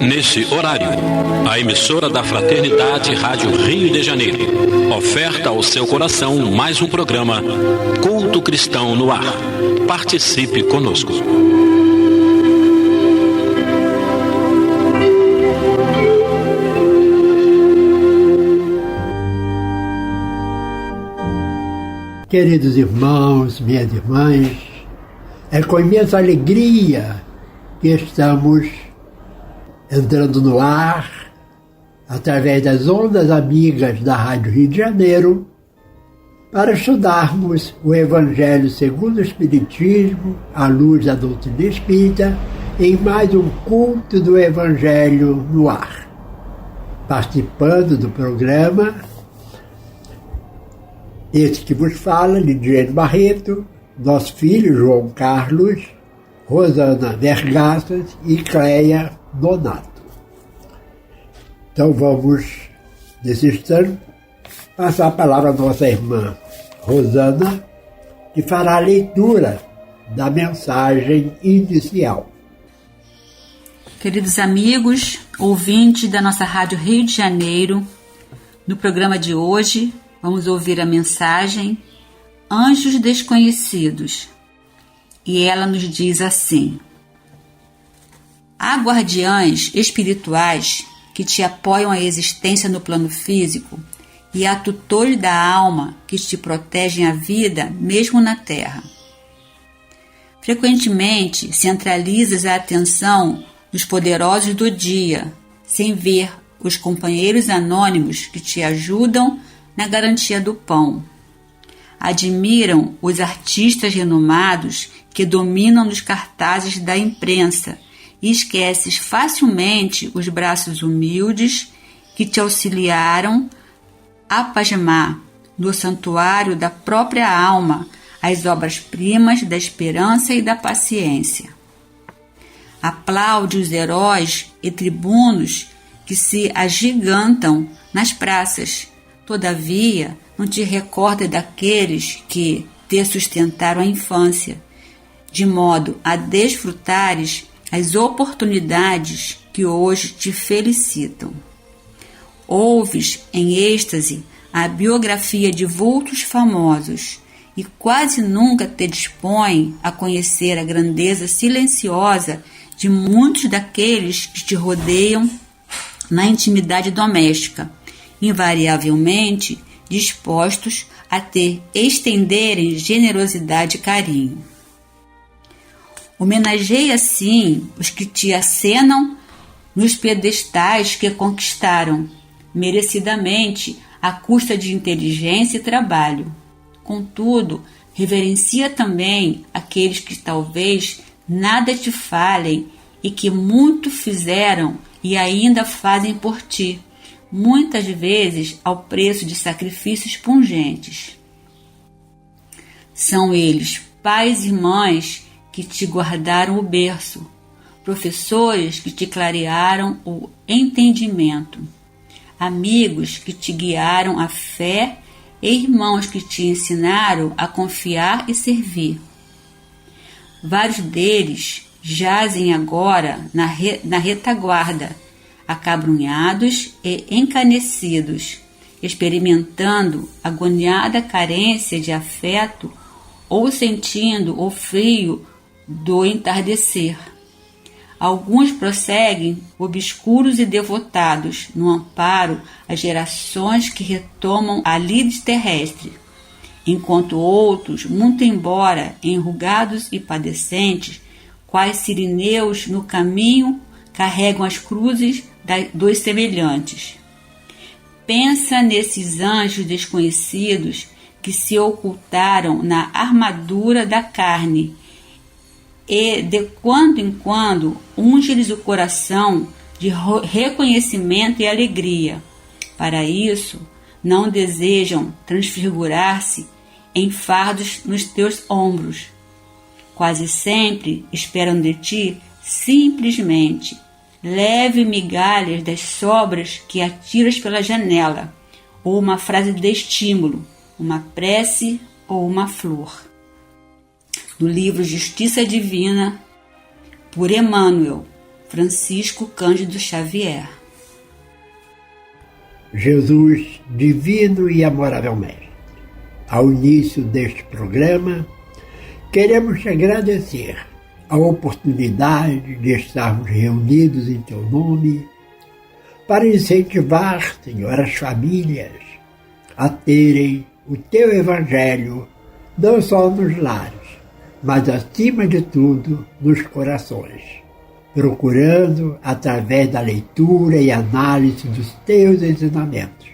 Nesse horário, a emissora da Fraternidade Rádio Rio de Janeiro oferta ao seu coração mais um programa Culto Cristão no Ar. Participe conosco. Queridos irmãos, minhas irmãs, é com imensa alegria que estamos entrando no ar, através das ondas amigas da Rádio Rio de Janeiro, para estudarmos o Evangelho segundo o Espiritismo, à luz da doutrina espírita, em mais um culto do Evangelho no ar. Participando do programa, esse que vos fala, Lidiane Barreto, nosso filho João Carlos, Rosana Vergaças e Cleia Donato. Então vamos, nesse instante, passar a palavra à nossa irmã Rosana, que fará a leitura da mensagem inicial. Queridos amigos, ouvintes da nossa Rádio Rio de Janeiro, no programa de hoje vamos ouvir a mensagem Anjos Desconhecidos. E ela nos diz assim: há guardiães espirituais que te apoiam a existência no plano físico e há tutores da alma que te protegem a vida mesmo na terra. Frequentemente centralizas a atenção nos poderosos do dia, sem ver os companheiros anônimos que te ajudam na garantia do pão. Admiram os artistas renomados que dominam nos cartazes da imprensa e esqueces facilmente os braços humildes que te auxiliaram a pasmar no santuário da própria alma as obras-primas da esperança e da paciência. Aplaude os heróis e tribunos que se agigantam nas praças. Todavia, não te recorda daqueles que te sustentaram a infância, de modo a desfrutares as oportunidades que hoje te felicitam. Ouves em êxtase a biografia de vultos famosos e quase nunca te dispõe a conhecer a grandeza silenciosa de muitos daqueles que te rodeiam na intimidade doméstica, invariavelmente dispostos a te estenderem generosidade e carinho. Homenageia, assim, os que te acenam nos pedestais que conquistaram, merecidamente, à custa de inteligência e trabalho. Contudo, reverencia também aqueles que talvez nada te falem e que muito fizeram e ainda fazem por ti, muitas vezes ao preço de sacrifícios pungentes. São eles pais e mães que te guardaram o berço, professores que te clarearam o entendimento, amigos que te guiaram a fé e irmãos que te ensinaram a confiar e servir. Vários deles jazem agora na retaguarda, acabrunhados e encanecidos, experimentando agoniada carência de afeto ou sentindo o frio do entardecer. Alguns prosseguem obscuros e devotados no amparo às gerações que retomam a lide terrestre, enquanto outros, muito embora enrugados e padecentes, quais sirineus no caminho, carregam as cruzes dos semelhantes. Pensa nesses anjos desconhecidos que se ocultaram na armadura da carne e, de quando em quando, unge-lhes o coração de reconhecimento e alegria. Para isso, não desejam transfigurar-se em fardos nos teus ombros. Quase sempre esperam de ti simplesmente leve migalhas das sobras que atiras pela janela, ou uma frase de estímulo, uma prece ou uma flor. Do livro Justiça Divina, por Emmanuel, Francisco Cândido Xavier. Jesus, divino e amorável Mestre, ao início deste programa, queremos te agradecer a oportunidade de estarmos reunidos em teu nome para incentivar, Senhor, as famílias a terem o teu Evangelho não só nos lares, mas acima de tudo nos corações, procurando, através da leitura e análise dos teus ensinamentos,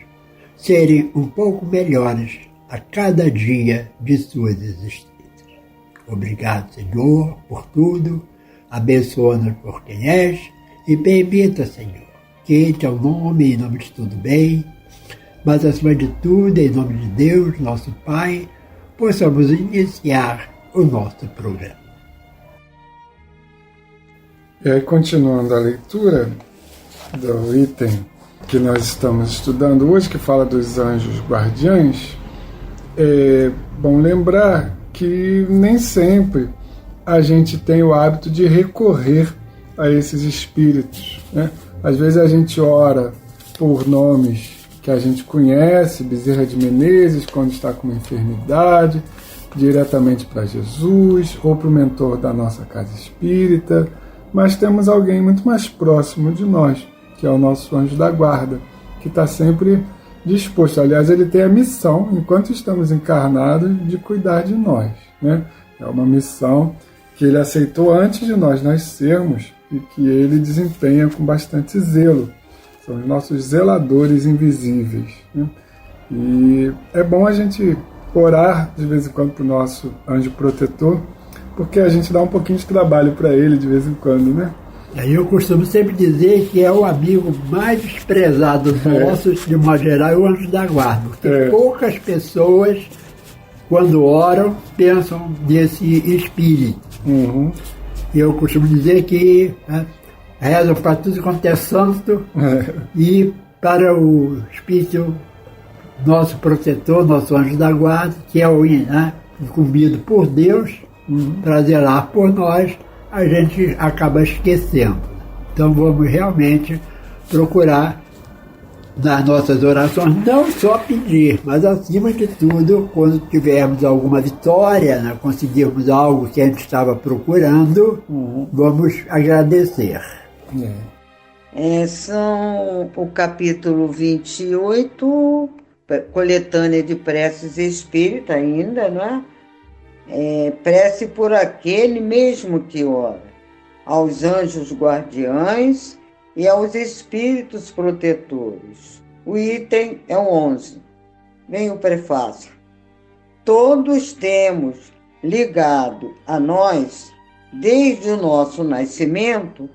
serem um pouco melhores a cada dia de suas existências. Obrigado, Senhor, por tudo, abençoa-nos por quem és e permita, Senhor, que em teu nome, em nome de tudo bem, mas acima de tudo, em nome de Deus, nosso Pai, possamos iniciar o nosso programa. E aí, continuando a leitura do item que nós estamos estudando hoje, que fala dos anjos guardiães, é bom lembrar que nem sempre a gente tem o hábito de recorrer a esses espíritos, né? Às vezes a gente ora por nomes que a gente conhece, Bezerra de Menezes, quando está com uma enfermidade, diretamente para Jesus, ou para o mentor da nossa casa espírita, mas temos alguém muito mais próximo de nós, que é o nosso anjo da guarda, que está sempre disposto. Aliás, ele tem a missão, enquanto estamos encarnados, de cuidar de nós, né? É uma missão que ele aceitou antes de nós nascermos e que ele desempenha com bastante zelo. São os nossos zeladores invisíveis, né? E é bom a gente orar de vez em quando para o nosso anjo protetor, porque a gente dá um pouquinho de trabalho para ele de vez em quando, né? Eu costumo sempre dizer que é o amigo mais desprezado nosso, de modo geral, é o anjo da guarda. Porque poucas pessoas, quando oram, pensam nesse espírito. Uhum. Eu costumo dizer que rezam para tudo quanto é santo e para o espírito, nosso protetor, nosso anjo da guarda, que é o incumbido por Deus, para zelar por nós, a gente acaba esquecendo. Então vamos realmente procurar, nas nossas orações, não só pedir, mas acima de tudo, quando tivermos alguma vitória, né, conseguirmos algo que a gente estava procurando, vamos agradecer. São o capítulo 28, coletânea de preces espírita ainda, não é? Prece por aquele mesmo que ora, aos anjos guardiães e aos espíritos protetores. O item é o 11. Vem o prefácio. Todos temos ligado a nós, desde o nosso nascimento,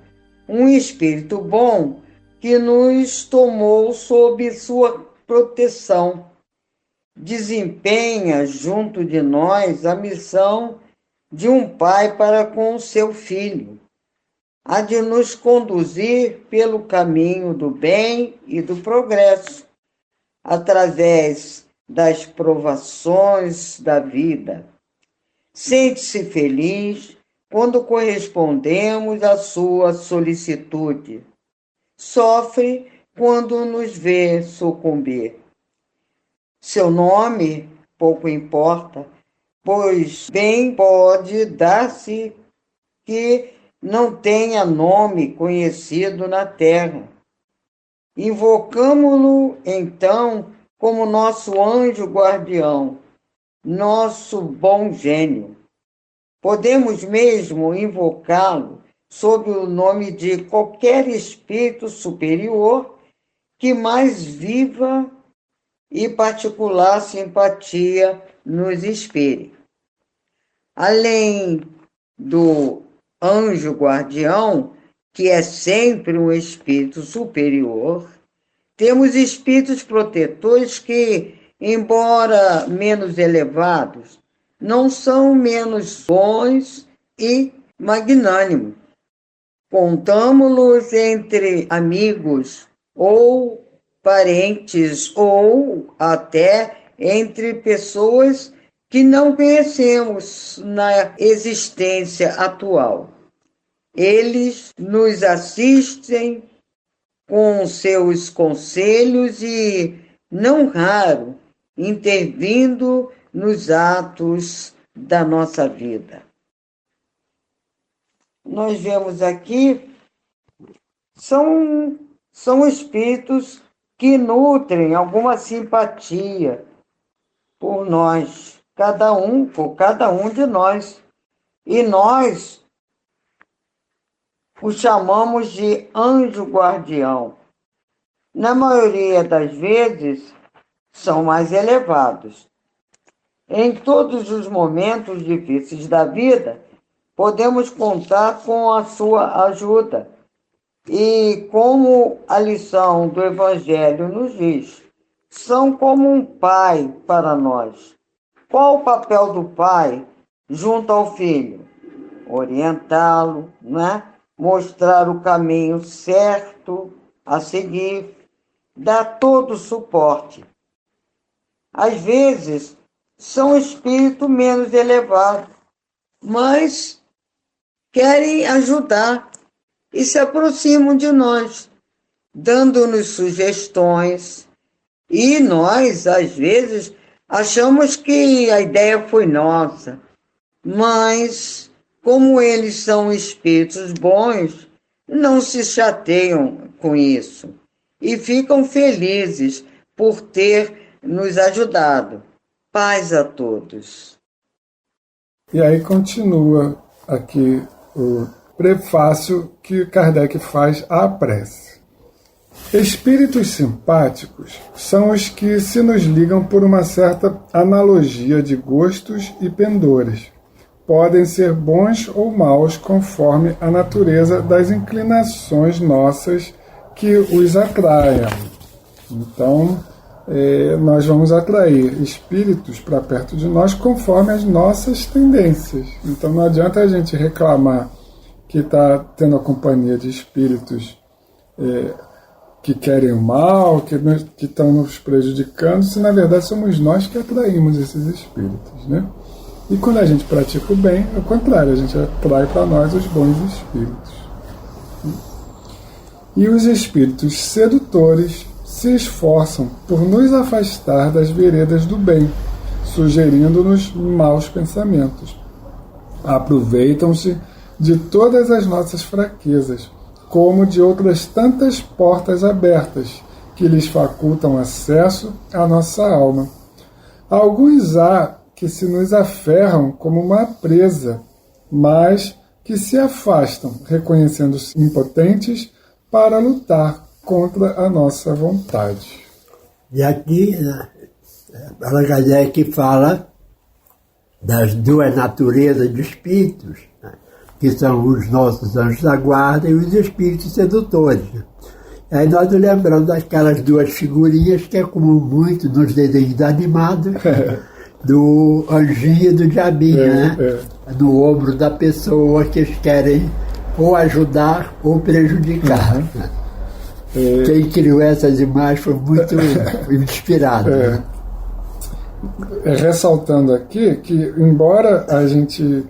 um espírito bom que nos tomou sob sua proteção. Desempenha junto de nós a missão de um pai para com o seu filho, a de nos conduzir pelo caminho do bem e do progresso, através das provações da vida. Sente-se feliz quando correspondemos à sua solicitude. Sofre quando nos vê sucumbir. Seu nome pouco importa, pois bem pode dar-se que não tenha nome conhecido na terra. Invocamo-lo, então, como nosso anjo guardião, nosso bom gênio. Podemos mesmo invocá-lo sob o nome de qualquer espírito superior que mais viva e particular simpatia nos inspire. Além do anjo guardião, que é sempre um espírito superior, temos espíritos protetores que, embora menos elevados, não são menos bons e magnânimos. contamo-los entre amigos ou parentes ou até entre pessoas que não conhecemos na existência atual. Eles nos assistem com seus conselhos e, não raro, intervindo nos atos da nossa vida. Nós vemos aqui, são espíritos que nutrem alguma simpatia por nós, por cada um de nós. E nós o chamamos de anjo guardião. Na maioria das vezes, são mais elevados. Em todos os momentos difíceis da vida, podemos contar com a sua ajuda. E como a lição do Evangelho nos diz, são como um pai para nós. Qual o papel do pai junto ao filho? Orientá-lo, né? Mostrar o caminho certo a seguir, dar todo o suporte. Às vezes, são espíritos menos elevados, mas querem ajudar e se aproximam de nós, dando-nos sugestões. E nós, às vezes, achamos que a ideia foi nossa, mas como eles são espíritos bons, não se chateiam com isso e ficam felizes por ter nos ajudado. Paz a todos. E aí continua aqui o prefácio que Kardec faz à prece. Espíritos simpáticos são os que se nos ligam por uma certa analogia de gostos e pendores. Podem ser bons ou maus conforme a natureza das inclinações nossas que os atraiam. Então, nós vamos atrair espíritos para perto de nós conforme as nossas tendências. Então, não adianta a gente reclamar que está tendo a companhia de espíritos que querem o mal, que estão nos prejudicando, se na verdade somos nós que atraímos esses espíritos, né? E quando a gente pratica o bem, é o contrário, a gente atrai para nós os bons espíritos. E os espíritos sedutores se esforçam por nos afastar das veredas do bem, sugerindo-nos maus pensamentos. Aproveitam-se de todas as nossas fraquezas, como de outras tantas portas abertas que lhes facultam acesso à nossa alma. Alguns há que se nos aferram como uma presa, mas que se afastam, reconhecendo-se impotentes para lutar contra a nossa vontade. E aqui, Allan Kardec fala das duas naturezas de espíritos, né, que são os nossos anjos da guarda e os espíritos sedutores. Aí nós nos lembramos daquelas duas figurinhas que é comum muito nos desenhos animados, do anjinho e do diabinho, né? No ombro da pessoa que eles querem ou ajudar ou prejudicar. Uhum. Quem criou essas imagens foi muito inspirado. Né? Ressaltando aqui que, embora a gente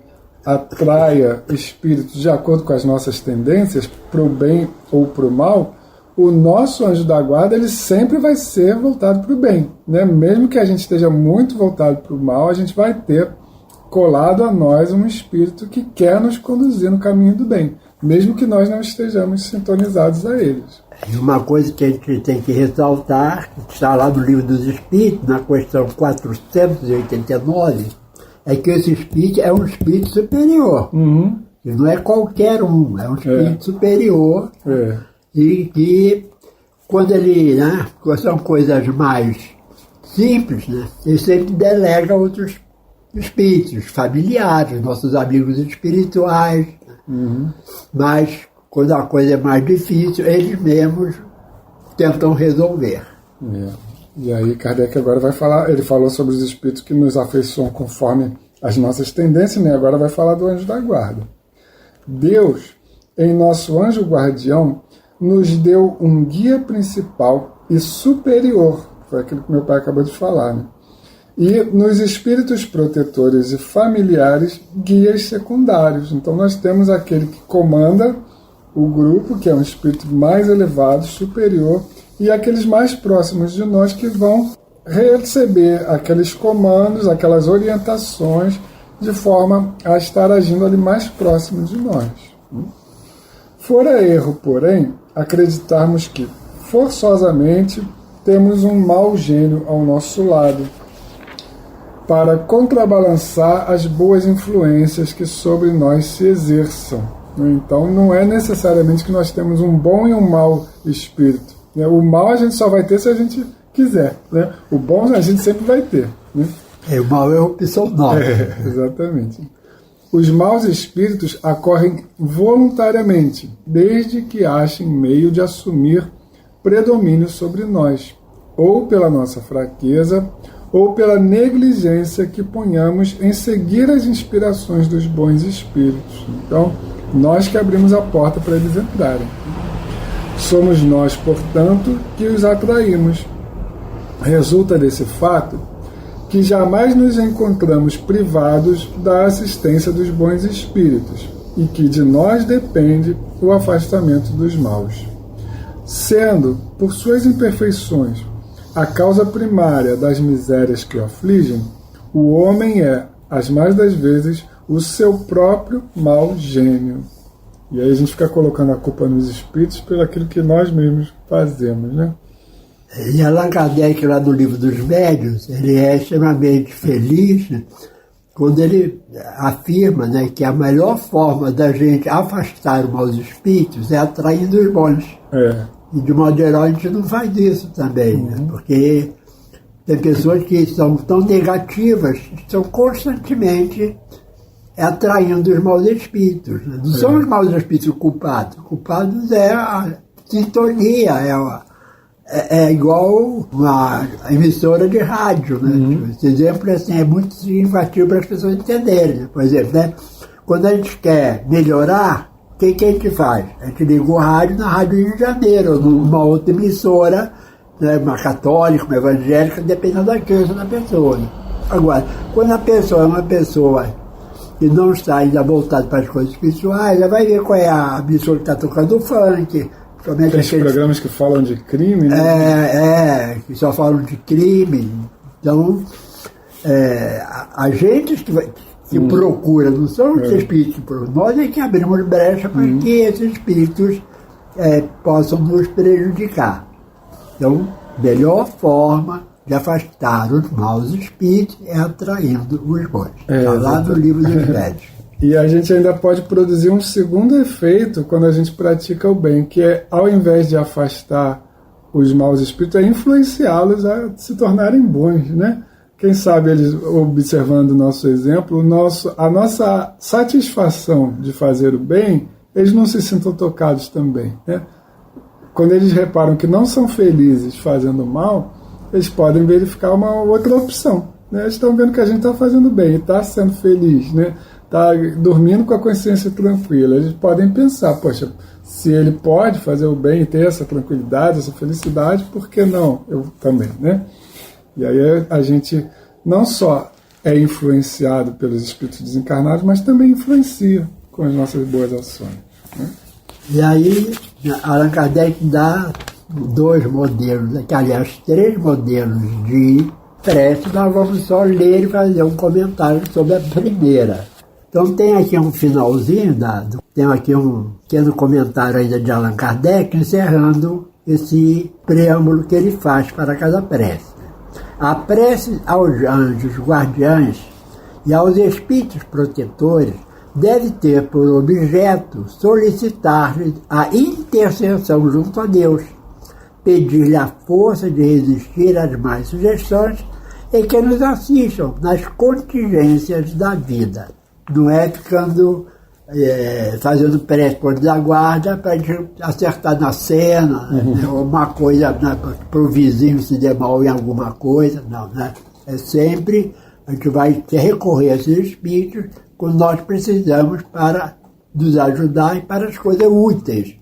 atraia espíritos de acordo com as nossas tendências, para o bem ou para o mal, o nosso anjo da guarda ele sempre vai ser voltado para o bem, né? Mesmo que a gente esteja muito voltado para o mal, a gente vai ter colado a nós um espírito que quer nos conduzir no caminho do bem, mesmo que nós não estejamos sintonizados a eles. E uma coisa que a gente tem que ressaltar, que está lá no Livro dos Espíritos, na questão 489, é que esse espírito é um espírito superior. Uhum. E não é qualquer um, é um espírito superior. E que, quando ele, né, são coisas mais simples, né, ele sempre delega a outros espíritos, familiares, nossos amigos espirituais. Uhum. Mas, quando a coisa é mais difícil, eles mesmos tentam resolver. E aí Kardec agora vai falar, ele falou sobre os espíritos que nos afeiçoam conforme as nossas tendências, né? Agora vai falar do anjo da guarda. Deus em nosso anjo guardião, nos deu um guia principal e superior, foi aquilo que meu pai acabou de falar, né? E nos espíritos protetores e familiares, guias secundários. Então nós temos aquele que comanda o grupo, que é um espírito mais elevado, superior, e aqueles mais próximos de nós que vão receber aqueles comandos, aquelas orientações, de forma a estar agindo ali mais próximo de nós. Fora erro, porém, acreditarmos que, forçosamente, temos um mau gênio ao nosso lado, para contrabalançar as boas influências que sobre nós se exerçam. Então, não é necessariamente que nós temos um bom e um mau espírito. O mal a gente só vai ter se a gente quiser. O bom a gente sempre vai ter. O mal é uma opção nova. Exatamente. Os maus espíritos ocorrem voluntariamente, desde que achem meio de assumir predomínio sobre nós, ou pela nossa fraqueza, ou pela negligência que ponhamos em seguir as inspirações dos bons espíritos. Então, nós que abrimos a porta para eles entrarem. Somos nós, portanto, que os atraímos. Resulta desse fato que jamais nos encontramos privados da assistência dos bons espíritos e que de nós depende o afastamento dos maus. Sendo, por suas imperfeições, a causa primária das misérias que o afligem, o homem é, as mais das vezes, o seu próprio mau gênio. E aí a gente fica colocando a culpa nos espíritos pelo aquilo que nós mesmos fazemos, né? E Allan Kardec, lá no Livro dos Médiuns, ele é extremamente feliz, né, quando ele afirma, né, que a melhor forma da gente afastar os maus espíritos é atraindo os bons. E de modo geral a gente não faz isso também, né, porque tem pessoas que são tão negativas, que estão constantemente atraindo os maus espíritos. Né? Não são os maus espíritos culpados. Culpados é a sintonia, é igual uma emissora de rádio, né? Esse exemplo assim, é muito significativo para as pessoas entenderem. Por exemplo, né? Quando a gente quer melhorar, o que a gente faz? A gente liga o rádio na Rádio Rio de Janeiro, numa outra emissora, né? Uma católica, uma evangélica, dependendo da crença da pessoa. Né? Agora, quando a pessoa é uma pessoa que não está ainda voltada para as coisas espirituais, ela vai ver qual é a emissora que está tocando funk. Tem aqueles programas que falam de crime, né? Que só falam de crime. Então, a gente que procura, não são os espíritos que procuram, nós é que abrimos brecha para que esses espíritos possam nos prejudicar. Então, melhor forma de afastar os maus espíritos é atraindo os bons. Está lá no Livro dos Médiuns. E a gente ainda pode produzir um segundo efeito quando a gente pratica o bem, que é, ao invés de afastar os maus espíritos, é influenciá-los a se tornarem bons, né? Quem sabe eles, observando o nosso exemplo, a nossa satisfação de fazer o bem, eles não se sintam tocados também, né? Quando eles reparam que não são felizes fazendo mal, eles podem verificar uma outra opção, né? Eles estão vendo que a gente está fazendo bem e está sendo feliz, né? Está dormindo com a consciência tranquila. Eles podem pensar, poxa, se ele pode fazer o bem e ter essa tranquilidade, essa felicidade, por que não? Eu também, né? E aí a gente não só é influenciado pelos espíritos desencarnados, mas também influencia com as nossas boas ações, né? E aí Allan Kardec dá 2 modelos, aliás, 3 modelos de prece. Nós vamos só ler e fazer um comentário sobre a primeira. Então tem aqui um finalzinho dado, tem aqui um pequeno comentário ainda de Allan Kardec, encerrando esse preâmbulo que ele faz para cada prece. A prece aos anjos guardiães e aos espíritos protetores deve ter por objeto solicitar-lhes a intercessão junto a Deus, pedir-lhe a força de resistir às más sugestões e que nos assistam nas contingências da vida. Não é ficando fazendo prece por desaguarda para a gente acertar na cena, né, ou uma coisa, né, para o vizinho se der mal em alguma coisa, não, né? É sempre, a gente vai recorrer a esses espíritos quando nós precisamos para nos ajudar para as coisas úteis,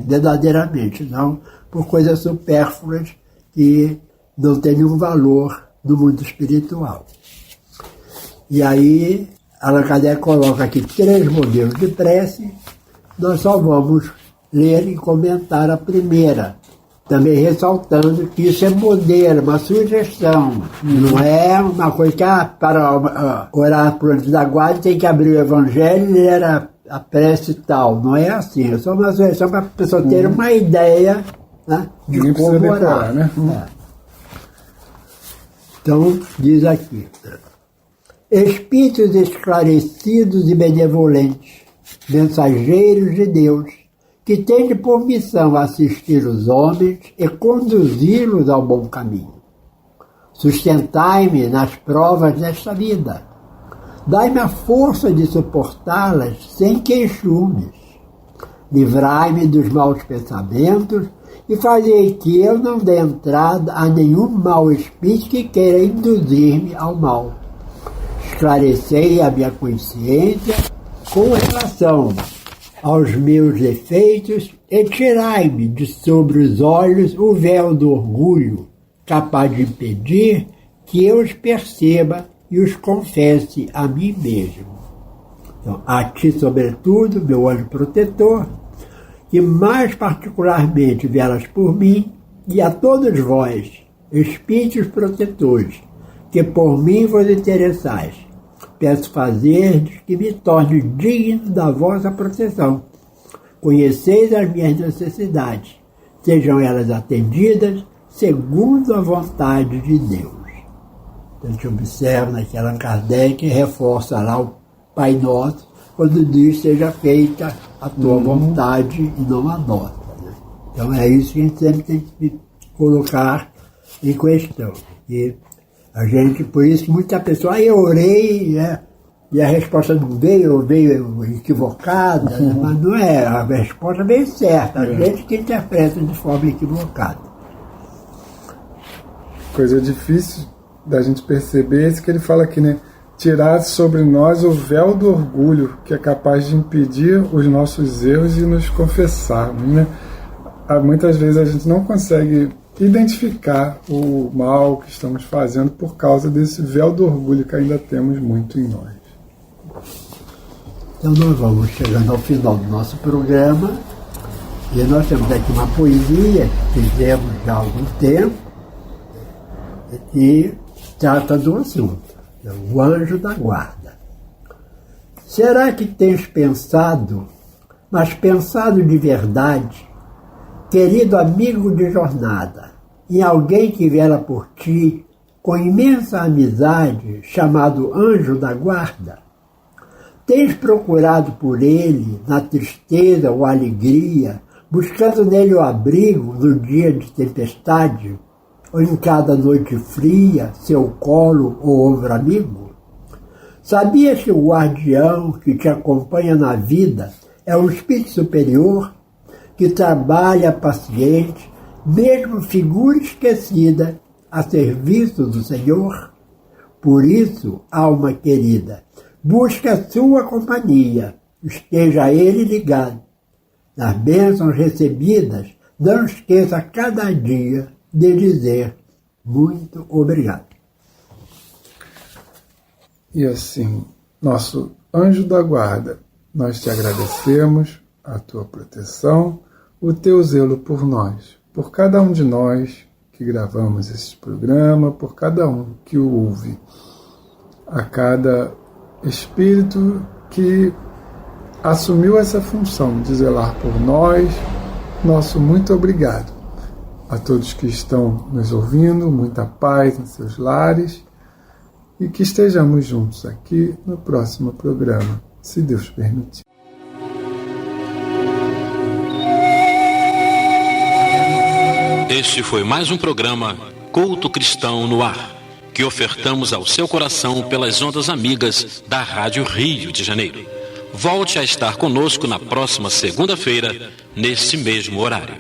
verdadeiramente, não por coisas supérfluas que não têm nenhum valor no mundo espiritual. E aí, Allan Kardec coloca aqui 3 modelos de prece, nós só vamos ler e comentar a primeira, também ressaltando que isso é modelo, uma sugestão, não é uma coisa que para orar por antes da guarda tem que abrir o Evangelho e ler a prece e tal, não é assim, é só uma sugestão para a pessoa ter uma ideia, né, de como orar. Né? Então, diz aqui: Espíritos esclarecidos e benevolentes, mensageiros de Deus, que têm por missão assistir os homens e conduzi-los ao bom caminho. Sustentai-me nas provas desta vida. Dai-me a força de suportá-las sem queixumes. Livrai-me dos maus pensamentos e fazei que eu não dê entrada a nenhum mau espírito que queira induzir-me ao mal. Esclarecei a minha consciência com relação aos meus defeitos e tirai-me de sobre os olhos o véu do orgulho, capaz de impedir que eu os perceba e os confesse a mim mesmo. Então, a ti, sobretudo, meu anjo protetor, que mais particularmente velas por mim, e a todos vós, espíritos protetores, que por mim vos interessais, peço fazer-vos que me torne digno da vossa proteção. Conheceis as minhas necessidades, sejam elas atendidas segundo a vontade de Deus. Então a gente observa que Allan Kardec reforça lá o Pai Nosso, quando diz: seja feita a tua vontade e não a nossa. Né? Então é isso que a gente sempre tem que colocar em questão. E a gente, por isso, muita pessoa, eu orei, né? E a resposta não veio equivocada, né? Mas não é, a resposta veio certa, a gente que interpreta de forma equivocada. Coisa difícil da gente perceber é isso que ele fala aqui, né? Tirar sobre nós o véu do orgulho, que é capaz de impedir os nossos erros e nos confessarmos, né? Muitas vezes a gente não consegue identificar o mal que estamos fazendo por causa desse véu do orgulho que ainda temos muito em nós. Então nós vamos chegando ao final do nosso programa e nós temos aqui uma poesia que fizemos já há algum tempo e trata do assunto, o anjo da guarda. Será que tens pensado, mas pensado de verdade, querido amigo de jornada, em alguém que vela por ti com imensa amizade, chamado anjo da guarda? Tens procurado por ele, na tristeza ou alegria, buscando nele o abrigo no dia de tempestade, ou em cada noite fria, seu colo ou ombro amigo? Sabias que o guardião que te acompanha na vida é um espírito superior, que trabalha paciente, mesmo figura esquecida, a serviço do Senhor? Por isso, alma querida, busque a sua companhia, esteja a ele ligado. Nas bênçãos recebidas, não esqueça cada dia de dizer muito obrigado. E assim, nosso anjo da guarda, nós te agradecemos a tua proteção, o teu zelo por nós, por cada um de nós que gravamos esse programa, por cada um que o ouve, a cada espírito que assumiu essa função de zelar por nós, nosso muito obrigado. A todos que estão nos ouvindo, muita paz em seus lares e que estejamos juntos aqui no próximo programa, se Deus permitir. Este foi mais um programa Culto Cristão no Ar, que ofertamos ao seu coração pelas ondas amigas da Rádio Rio de Janeiro. Volte a estar conosco na próxima segunda-feira, nesse mesmo horário.